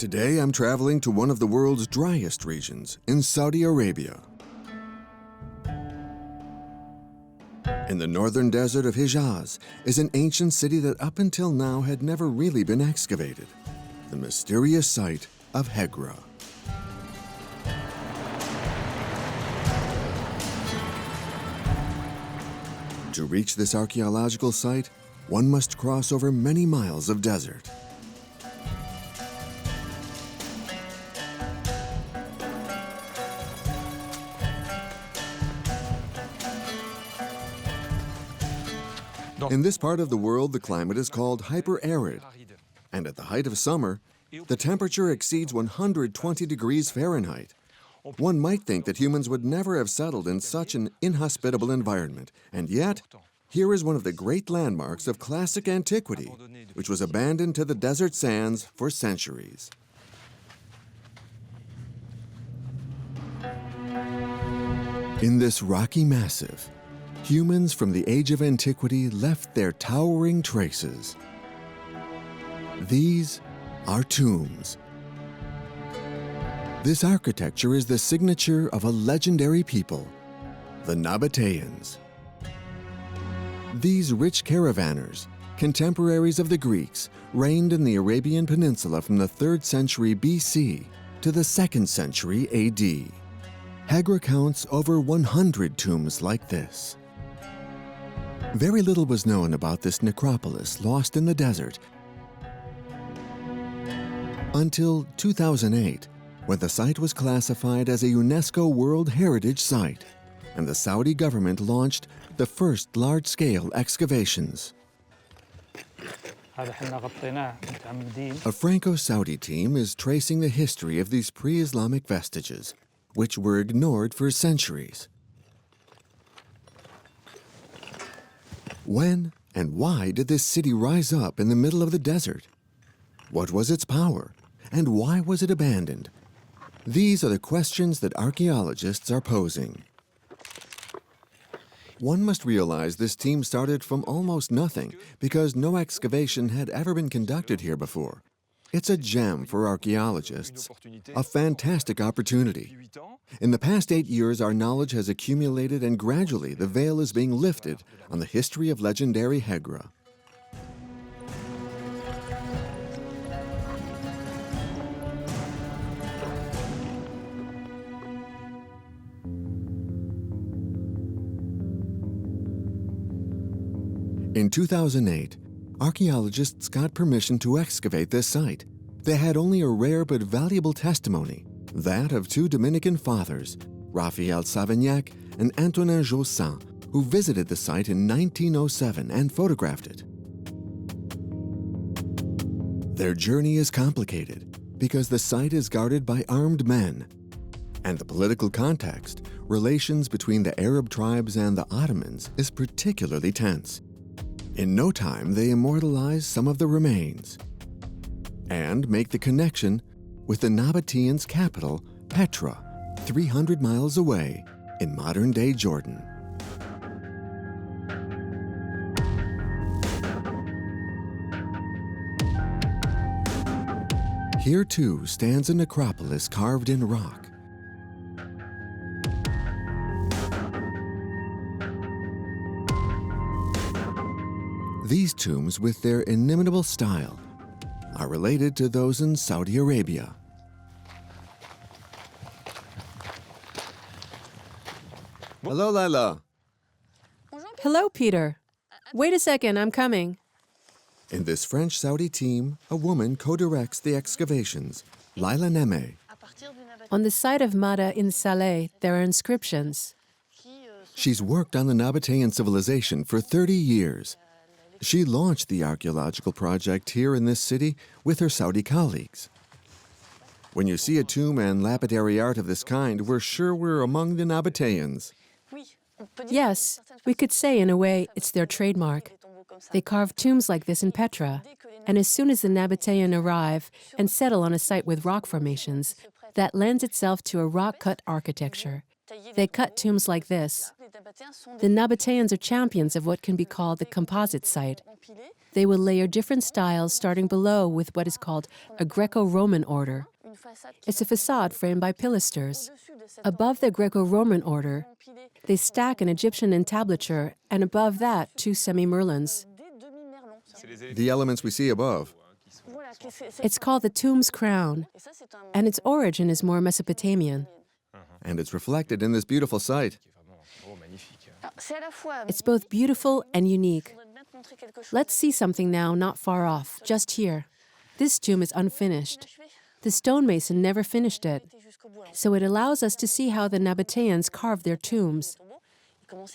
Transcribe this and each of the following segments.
Today I'm traveling to one of the world's driest regions, in Saudi Arabia. In the northern desert of Hijaz is an ancient city that up until now had never really been excavated, the mysterious site of Hegra. To reach this archaeological site, one must cross over many miles of desert. In this part of the world, the climate is called hyper-arid, and at the height of summer, the temperature exceeds 120 degrees Fahrenheit. One might think that humans would never have settled in such an inhospitable environment, and yet, here is one of the great landmarks of classic antiquity, which was abandoned to the desert sands for centuries. In this rocky massif, humans from the age of antiquity left their towering traces. These are tombs. This architecture is the signature of a legendary people, the Nabataeans. These rich caravanners, contemporaries of the Greeks, reigned in the Arabian Peninsula from the 3rd century BC to the 2nd century AD. Hegra counts over 100 tombs like this. Very little was known about this necropolis lost in the desert until 2008, when the site was classified as a UNESCO World Heritage Site, and the Saudi government launched the first large-scale excavations. A Franco-Saudi team is tracing the history of these pre-Islamic vestiges, which were ignored for centuries. When and why did this city rise up in the middle of the desert? What was its power, and why was it abandoned? These are the questions that archaeologists are posing. One must realize this team started from almost nothing because no excavation had ever been conducted here before. It's a gem for archaeologists, a fantastic opportunity. In the past 8 years, our knowledge has accumulated and gradually the veil is being lifted on the history of legendary Hegra. In 2008, archaeologists got permission to excavate this site. They had only a rare but valuable testimony, that of 2 Dominican fathers, Raphael Savignac and Antonin Jossin, who visited the site in 1907 and photographed it. Their journey is complicated because the site is guarded by armed men, and the political context, relations between the Arab tribes and the Ottomans, is particularly tense. In no time, they immortalize some of the remains and make the connection with the Nabataeans' capital, Petra, 300 miles away in modern-day Jordan. Here, too, stands a necropolis carved in rock. These tombs, with their inimitable style, are related to those in Saudi Arabia. Hello, Lila. Hello, Peter. Wait a second, I'm coming. In this French-Saudi team, a woman co-directs the excavations, Laila Neme. On the site of Mada in Saleh, there are inscriptions. She's worked on the Nabataean civilization for 30 years. She launched the archaeological project here in this city with her Saudi colleagues. When you see a tomb and lapidary art of this kind, we're sure we're among the Nabataeans. Yes, we could say in a way it's their trademark. They carve tombs like this in Petra, and as soon as the Nabataean arrive and settle on a site with rock formations, that lends itself to a rock-cut architecture. They cut tombs like this. The Nabataeans are champions of what can be called the composite site. They will layer different styles starting below with what is called a Greco-Roman order. It's a facade framed by pilasters. Above the Greco-Roman order, they stack an Egyptian entablature, and above that, 2 semi-merlons. The elements we see above. It's called the tomb's crown, and its origin is more Mesopotamian. And it's reflected in this beautiful site. It's both beautiful and unique. Let's see something now not far off, just here. This tomb is unfinished. The stonemason never finished it, so it allows us to see how the Nabataeans carved their tombs.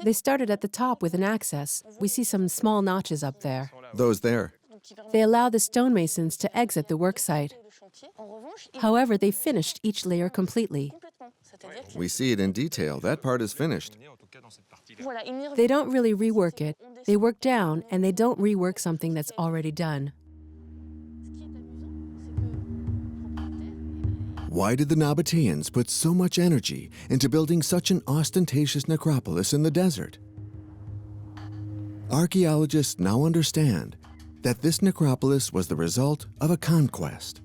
They started at the top with an access. We see some small notches up there. Those there. They allow the stonemasons to exit the worksite. However, they finished each layer completely. We see it in detail. That part is finished. They don't really rework it. They work down, and they don't rework something that's already done. Why did the Nabataeans put so much energy into building such an ostentatious necropolis in the desert? Archaeologists now understand that this necropolis was the result of a conquest.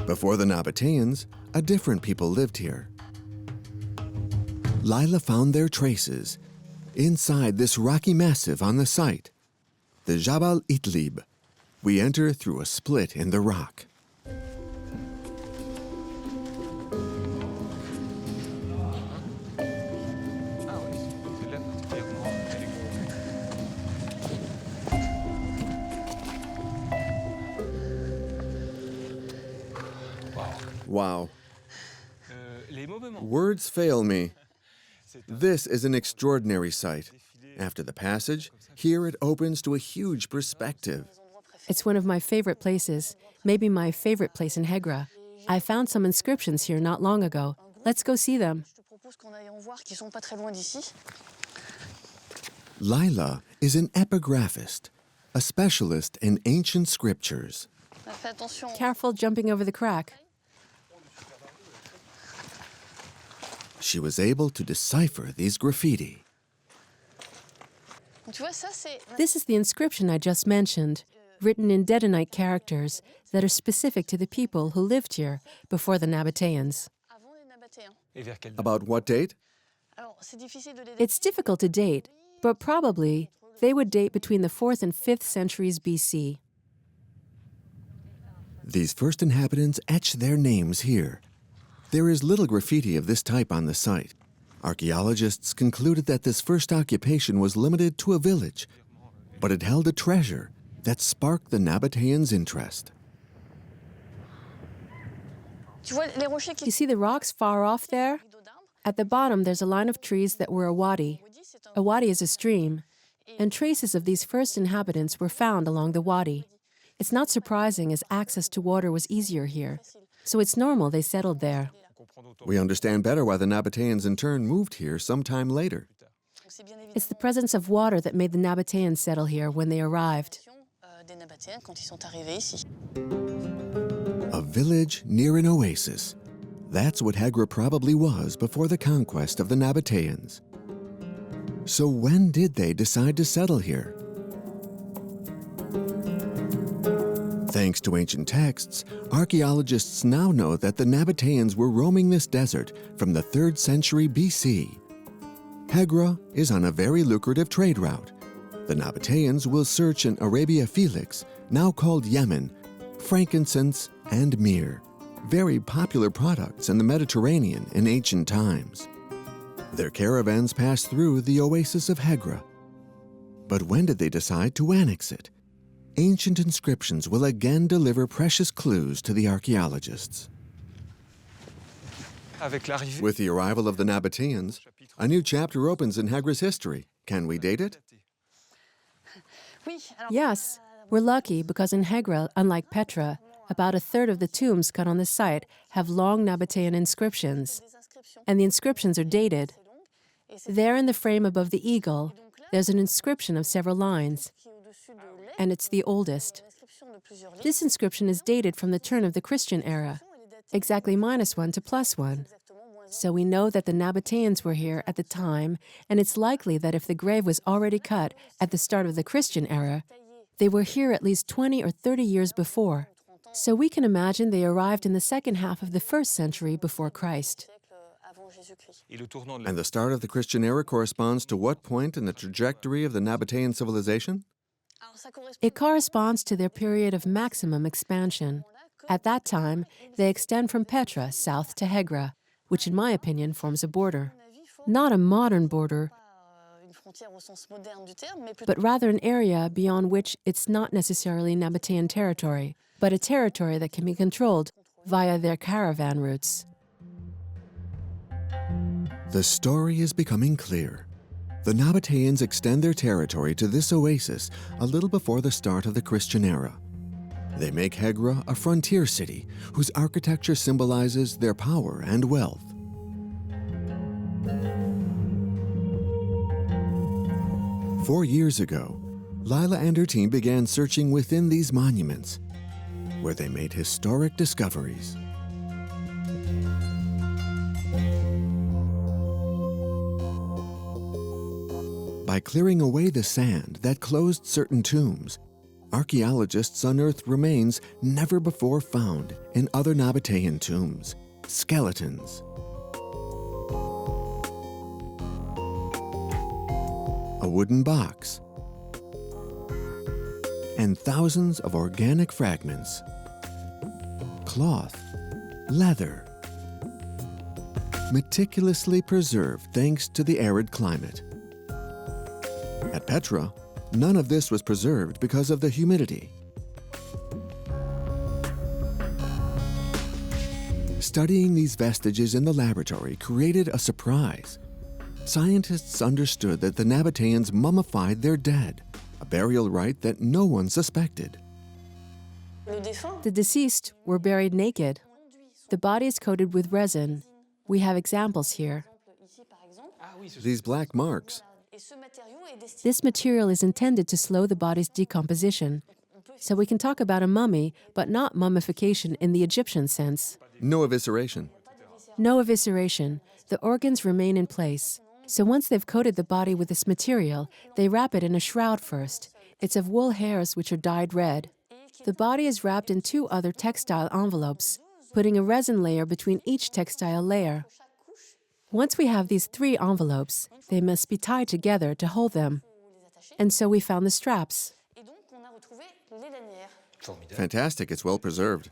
Before the Nabataeans, a different people lived here. Lila found their traces inside this rocky massif on the site, the Jabal Itlib. We enter through a split in the rock. Wow. Words fail me. This is an extraordinary sight. After the passage, here it opens to a huge perspective. It's one of my favorite places, maybe my favorite place in Hegra. I found some inscriptions here not long ago. Let's go see them. Lila is an epigraphist, a specialist in ancient scriptures. Careful jumping over the crack. She was able to decipher these graffiti. This is the inscription I just mentioned, written in Dedanite characters that are specific to the people who lived here before the Nabataeans. About what date? It's difficult to date, but probably they would date between the 4th and 5th centuries BC. These first inhabitants etched their names here. There is little graffiti of this type on the site. Archaeologists concluded that this first occupation was limited to a village, but it held a treasure that sparked the Nabataeans' interest. You see the rocks far off there? At the bottom, there's a line of trees that were a wadi. A wadi is a stream, and traces of these first inhabitants were found along the wadi. It's not surprising, as access to water was easier here, so it's normal they settled there. We understand better why the Nabataeans in turn moved here sometime later. It's the presence of water that made the Nabataeans settle here when they arrived. A village near an oasis. That's what Hegra probably was before the conquest of the Nabataeans. So when did they decide to settle here? Thanks to ancient texts, archaeologists now know that the Nabataeans were roaming this desert from the 3rd century BC. Hegra is on a very lucrative trade route. The Nabataeans will search in Arabia Felix, now called Yemen, frankincense and myrrh, very popular products in the Mediterranean in ancient times. Their caravans pass through the oasis of Hegra. But when did they decide to annex it? Ancient inscriptions will again deliver precious clues to the archaeologists. With the arrival of the Nabataeans, a new chapter opens in Hegra's history. Can we date it? Yes, we're lucky because in Hegra, unlike Petra, about a third of the tombs cut on the site have long Nabataean inscriptions, and the inscriptions are dated. There in the frame above the eagle, there's an inscription of several lines, and it's the oldest. This inscription is dated from the turn of the Christian era, exactly -1 to +1. So we know that the Nabataeans were here at the time, and it's likely that if the grave was already cut at the start of the Christian era, They were here at least 20 or 30 years before, so we can imagine they arrived in the second half of the 1st century before Christ. And the start of the Christian era corresponds to what point in the trajectory of the Nabataean civilization? It corresponds to their period of maximum expansion. At that time, they extend from Petra south to Hegra, which in my opinion forms a border. Not a modern border, but rather an area beyond which it's not necessarily Nabataean territory, but a territory that can be controlled via their caravan routes. The story is becoming clear. The Nabataeans extend their territory to this oasis a little before the start of the Christian era. They make Hegra a frontier city whose architecture symbolizes their power and wealth. Four years ago, Lila and her team began searching within these monuments, where they made historic discoveries. By clearing away the sand that closed certain tombs, archaeologists unearthed remains never before found in other Nabataean tombs, skeletons. A wooden box, and thousands of organic fragments, cloth, leather, meticulously preserved thanks to the arid climate. At Petra, none of this was preserved because of the humidity. Studying these vestiges in the laboratory created a surprise. Scientists understood that the Nabataeans mummified their dead, a burial rite that no one suspected. The deceased were buried naked. The body is coated with resin. We have examples here. These black marks. This material is intended to slow the body's decomposition. So we can talk about a mummy, but not mummification in the Egyptian sense. No evisceration. No evisceration. The organs remain in place. So once they've coated the body with this material, they wrap it in a shroud first. It's of wool hairs which are dyed red. The body is wrapped in 2 other textile envelopes, putting a resin layer between each textile layer. Once we have these 3 envelopes, they must be tied together to hold them. And so we found the straps. Fantastic, it's well preserved.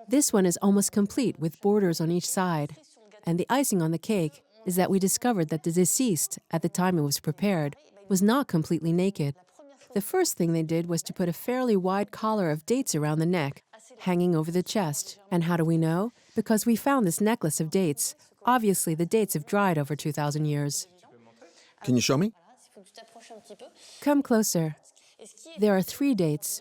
This one is almost complete with borders on each side. And the icing on the cake is that we discovered that the deceased, at the time it was prepared, was not completely naked. The first thing they did was to put a fairly wide collar of dates around the neck, hanging over the chest. And how do we know? Because we found this necklace of dates. Obviously, the dates have dried over 2,000 years. Can you show me? Come closer. There are 3 dates.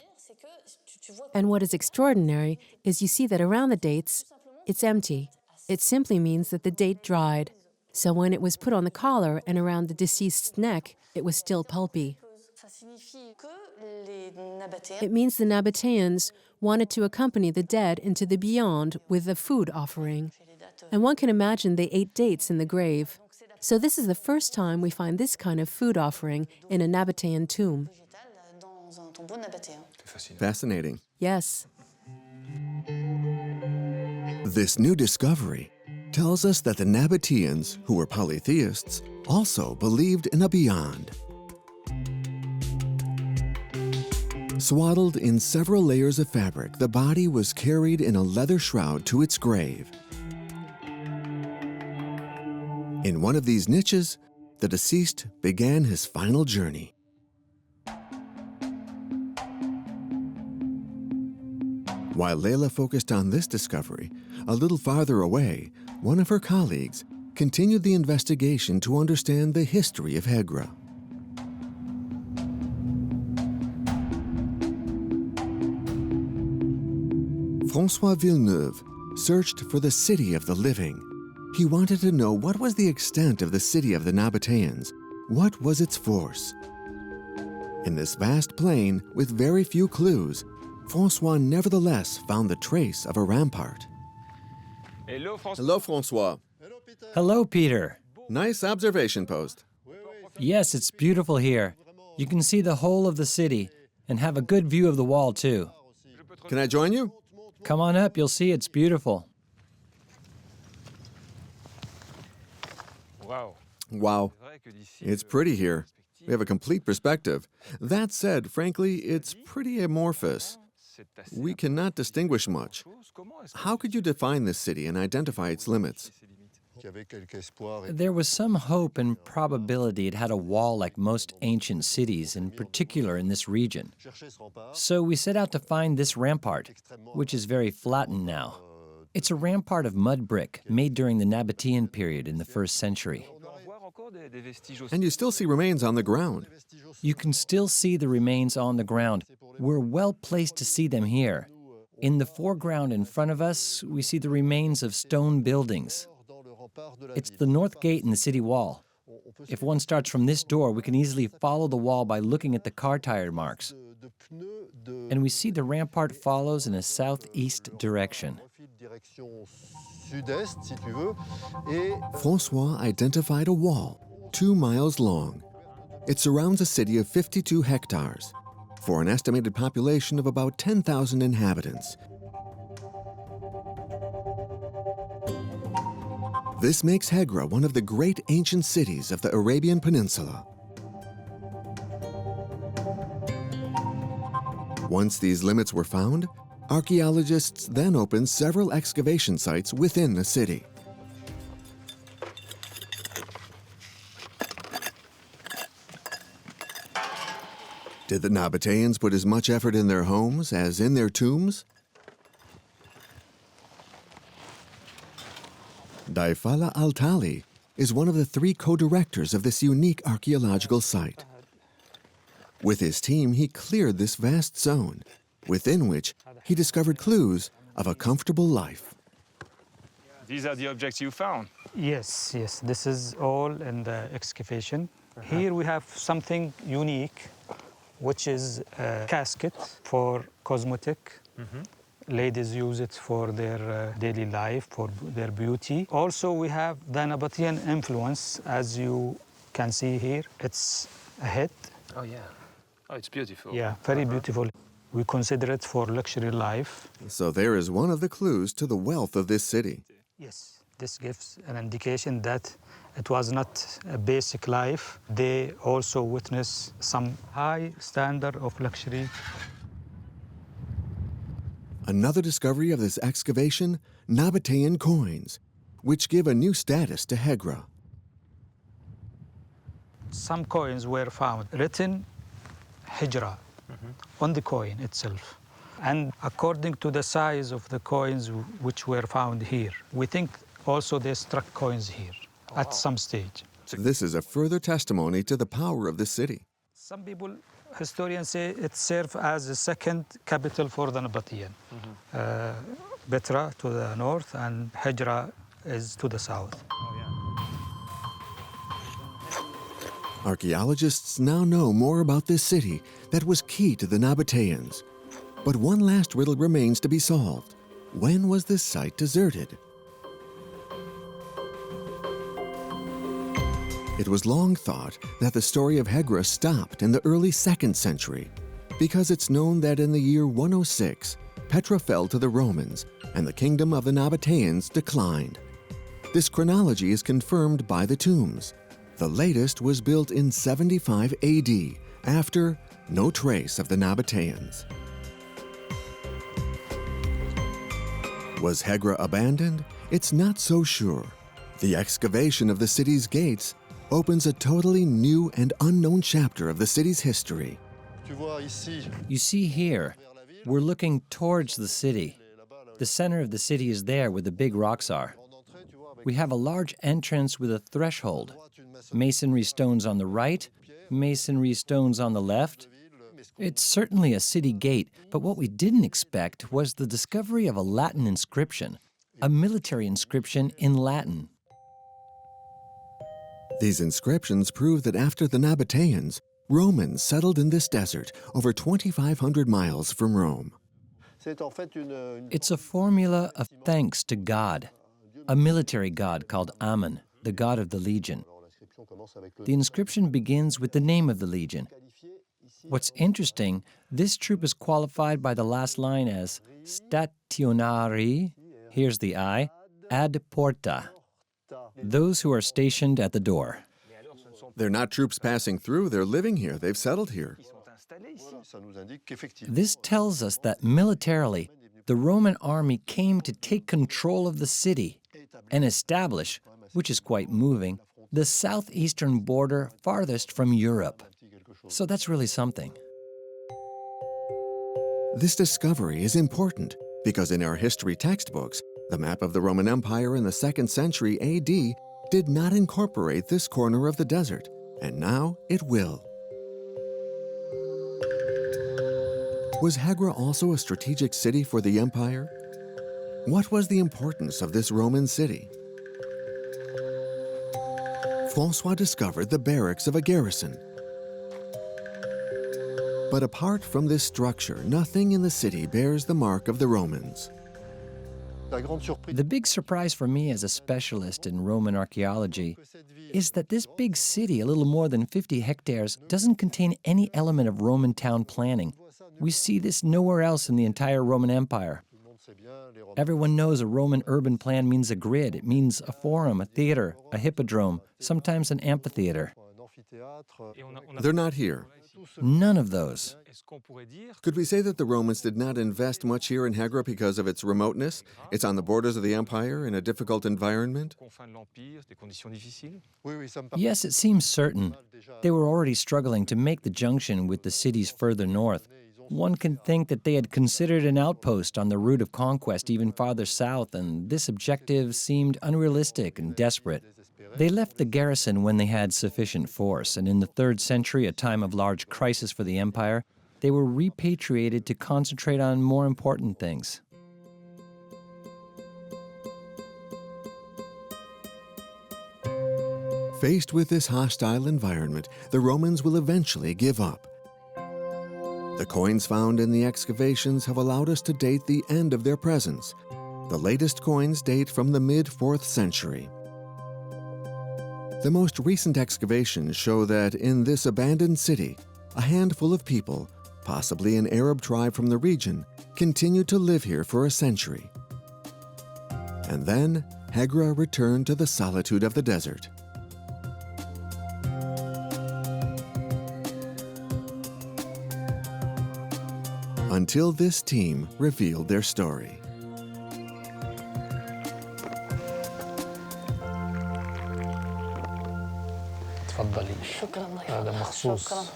And what is extraordinary is you see that around the dates, it's empty. It simply means that the date dried. So when it was put on the collar and around the deceased's neck, it was still pulpy. It means the Nabataeans wanted to accompany the dead into the beyond with a food offering. And one can imagine they ate dates in the grave. So this is the first time we find this kind of food offering in a Nabataean tomb. Fascinating. Yes. This new discovery tells us that the Nabataeans, who were polytheists, also believed in a beyond. Swaddled in several layers of fabric, the body was carried in a leather shroud to its grave. In one of these niches, the deceased began his final journey. While Leila focused on this discovery, a little farther away, one of her colleagues continued the investigation to understand the history of Hegra. François Villeneuve searched for the city of the living. He wanted to know what was the extent of the city of the Nabataeans, what was its force. In this vast plain, with very few clues, François nevertheless found the trace of a rampart. Hello, François. Hello, François. Hello, Peter. Nice observation post. Yes, it's beautiful here. You can see the whole of the city. and have a good view of the wall, too. Can I join you? Come on up, you'll see it's beautiful. Wow. Wow, it's pretty here. We have a complete perspective. That said, frankly, it's pretty amorphous. We cannot distinguish much. How could you define this city and identify its limits? There was some hope and probability it had a wall like most ancient cities, in particular in this region. So we set out to find this rampart, which is very flattened now. It's a rampart of mud brick made during the Nabataean period in the 1st century. And you still see remains on the ground. You can still see the remains on the ground. We're well placed to see them here. In the foreground in front of us, we see the remains of stone buildings. It's the north gate in the city wall. If one starts from this door, we can easily follow the wall by looking at the car tire marks. And we see the rampart follows in a southeast direction. Francois identified a wall 2 miles long. It surrounds a city of 52 hectares for an estimated population of about 10,000 inhabitants. This makes Hegra one of the great ancient cities of the Arabian Peninsula. Once these limits were found, archaeologists then opened several excavation sites within the city. Did the Nabataeans put as much effort in their homes as in their tombs? Daifala Al-Tali is one of the 3 co-directors of this unique archaeological site. With his team, he cleared this vast zone, within which he discovered clues of a comfortable life. These are the objects you found? Yes, yes. This is all in the excavation. Here we have something unique, which is a casket for cosmetic. Ladies use it for their daily life, for their beauty. Also, we have the Nabataean influence, as you can see here. It's a head. Oh, yeah. Oh, it's beautiful. Yeah, very beautiful. We consider it for luxury life. So there is one of the clues to the wealth of this city. Yes, this gives an indication that it was not a basic life. They also witness some high standard of luxury. Another discovery of this excavation, Nabataean coins, which give a new status to Hegra. Some coins were found written Hegra on the coin itself. And according to the size of the coins which were found here, we think also they struck coins here at some stage. This is a further testimony to the power of this city. Some people, historians say it served as a second capital for the Nabataean. Petra to the north and Hegra is to the south. Archaeologists now know more about this city that was key to the Nabataeans. But one last riddle remains to be solved. When was this site deserted? It was long thought that the story of Hegra stopped in the early 2nd century, because it's known that in the year 106, Petra fell to the Romans and the kingdom of the Nabataeans declined. This chronology is confirmed by the tombs. The latest was built in 75 AD, after no trace of the Nabataeans. Was Hegra abandoned? It's not so sure. The excavation of the city's gates opens a totally new and unknown chapter of the city's history. You see here, we're looking towards the city. The center of the city is there where the big rocks are. We have a large entrance with a threshold. Masonry stones on the right, masonry stones on the left. It's certainly a city gate, but what we didn't expect was the discovery of a Latin inscription, a military inscription in Latin. These inscriptions prove that after the Nabataeans, Romans settled in this desert over 2,500 miles from Rome. It's a formula of thanks to God, a military god called Ammon, the god of the legion. The inscription begins with the name of the legion. What's interesting, this troop is qualified by the last line as stationari, here's the I, ad porta, those who are stationed at the door. They're not troops passing through, they're living here, they've settled here. This tells us that militarily, the Roman army came to take control of the city and establish, which is quite moving, the southeastern border farthest from Europe. So that's really something. This discovery is important because in our history textbooks, the map of the Roman Empire in the 2nd century AD did not incorporate this corner of the desert, and now it will. Was Hegra also a strategic city for the empire? What was the importance of this Roman city? Francois discovered the barracks of a garrison. But apart from this structure, nothing in the city bears the mark of the Romans. The big surprise for me as a specialist in Roman archaeology is that this big city, a little more than 50 hectares, doesn't contain any element of Roman town planning. We see this nowhere else in the entire Roman Empire. Everyone knows a Roman urban plan means a grid. It means a forum, a theater, a hippodrome, sometimes an amphitheater. They're not here. None of those. Could we say that the Romans did not invest much here in Hegra because of its remoteness? It's on the borders of the empire in a difficult environment? Yes, it seems certain. They were already struggling to make the junction with the cities further north. One can think that they had considered an outpost on the route of conquest even farther south, and this objective seemed unrealistic and desperate. They left the garrison when they had sufficient force, and in the 3rd century, a time of large crisis for the empire, they were repatriated to concentrate on more important things. Faced with this hostile environment, the Romans will eventually give up. The coins found in the excavations have allowed us to date the end of their presence. The latest coins date from the mid-4th century. The most recent excavations show that in this abandoned city, a handful of people, possibly an Arab tribe from the region, continued to live here for a century. And then Hegra returned to the solitude of the desert. Until this team revealed their story. تفضلي. هذا مخصوص.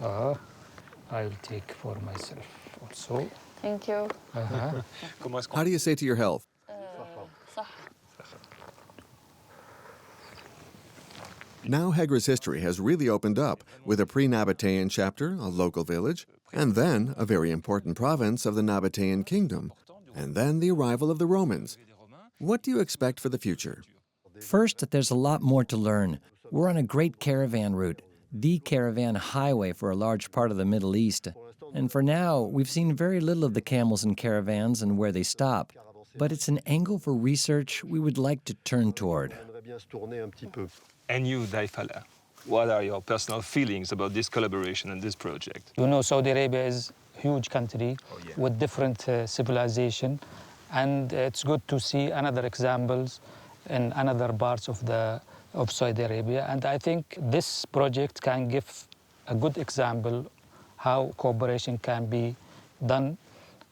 I'll take for myself also. Thank you. How do you say to your health? Now Hegra's history has really opened up with a pre-Nabataean chapter, a local village, and then a very important province of the Nabataean kingdom, and then the arrival of the Romans. What do you expect for the future? First, there's a lot more to learn. We're on a great caravan route, the caravan highway for a large part of the Middle East. And for now, we've seen very little of the camels and caravans and where they stop. But it's an angle for research we would like to turn toward. And you, Daifala, what are your personal feelings about this collaboration and this project? You know, Saudi Arabia is a huge country with different civilization, and it's good to see another examples in another parts of Saudi Arabia. And I think this project can give a good example how cooperation can be done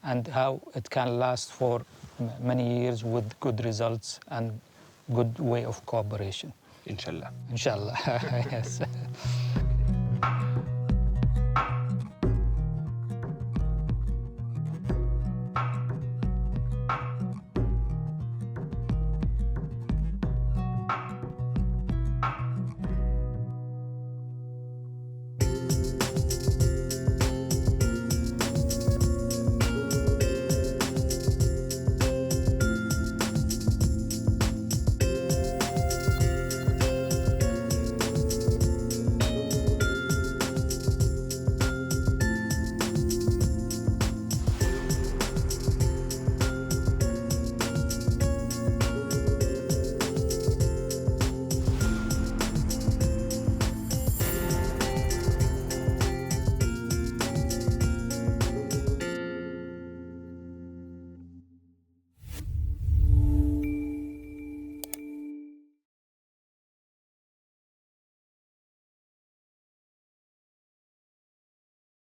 and how it can last for many years with good results and good way of cooperation. Inshallah. Inshallah, yes.